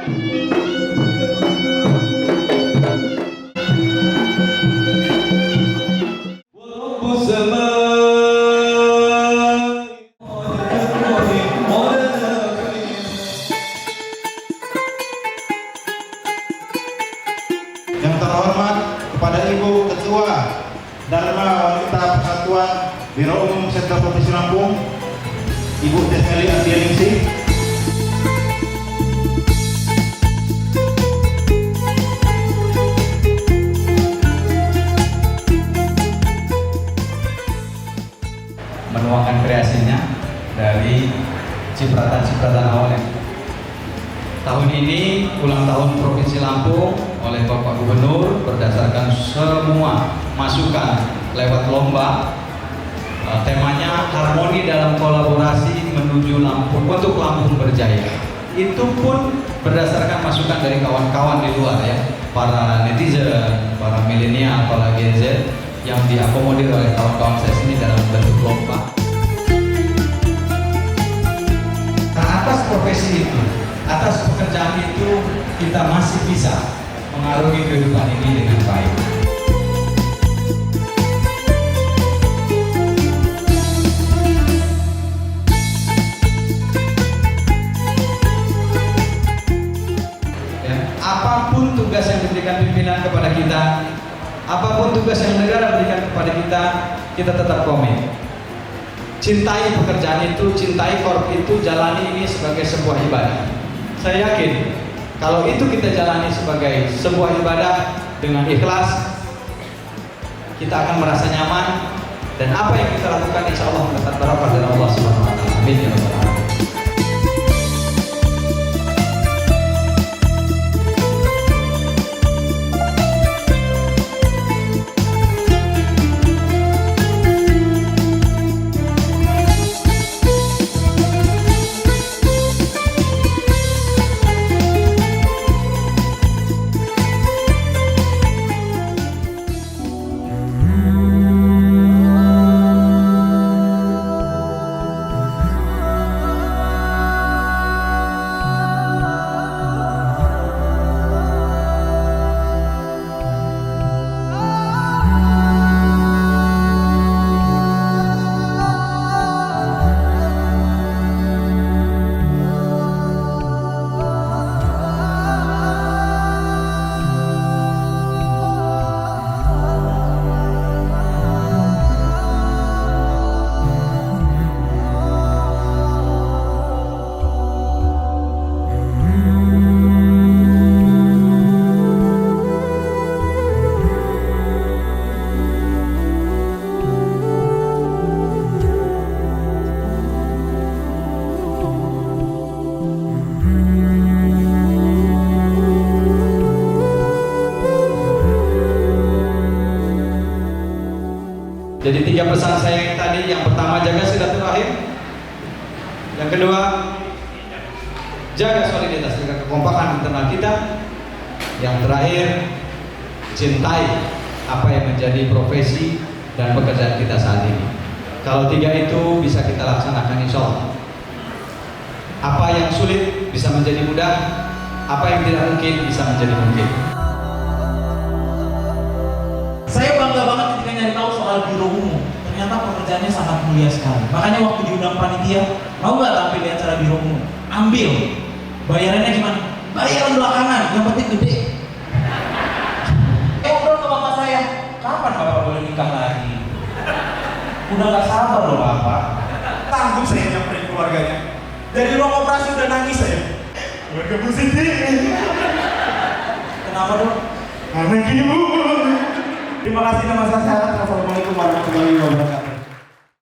Yang terhormat kepada Ibu Ketua Dharma Wanita Persatuan Biro Umum Sentra Provinsi Lampung, Ibu Desmeli Ardianingsih. Menuangkan kreasinya dari cipratan-cipratan awalnya. Tahun ini ulang tahun Provinsi Lampung oleh Bapak Gubernur berdasarkan semua masukan lewat lomba. Temanya harmoni dalam kolaborasi menuju Lampung untuk Lampung berjaya. Itu pun berdasarkan masukan dari kawan-kawan di luar ya, para netizen, para milenial, para Gen Z yang diakomodir oleh kawan-kawan saya sini dalam bentuk lomba. Nah, atas profesi itu, atas pekerjaan itu kita masih bisa mengarungi kehidupan ini dengan baik. Ya, apapun tugas yang diberikan pimpinan kepada kita, apapun tugas yang negara berikan kepada kita, kita tetap komit. Cintai pekerjaan itu, cintai korp itu, jalani ini sebagai sebuah ibadah. Saya yakin kalau itu kita jalani sebagai sebuah ibadah dengan ikhlas, kita akan merasa nyaman dan apa yang kita lakukan insya Allah mendapat barokah dari Allah Subhanahu Wa Taala. Amin ya rabbal alamin. Jadi 3 pesan saya yang tadi, yang pertama jaga silaturahim, yang kedua jaga soliditas dengan kekompakan internal kita, yang terakhir cintai apa yang menjadi profesi dan pekerjaan kita saat ini. Kalau 3 itu bisa kita laksanakan insya Allah, apa yang sulit bisa menjadi mudah, apa yang tidak mungkin bisa menjadi mungkin. Saya bangga banget ketika nyari tahu soal biro umum. Ternyata pekerjaannya sangat mulia sekali. Makanya waktu diundang panitia, mau nggak tampil di acara biro umum? Ambil. Bayarannya gimana? Bayaran belakangan, yang penting gede. Ngobrol ke bapak saya, kapan bapak boleh nikah lagi? Udah nggak sabar loh bapak. Tanggung saya nyamperin keluarganya. Dari ruang operasi udah nangis saya. Keluarga Bu Siti. Kenapa dong? Anak ibu. Terima kasih nama saya. Assalamualaikum warahmatullahi wabarakatuh.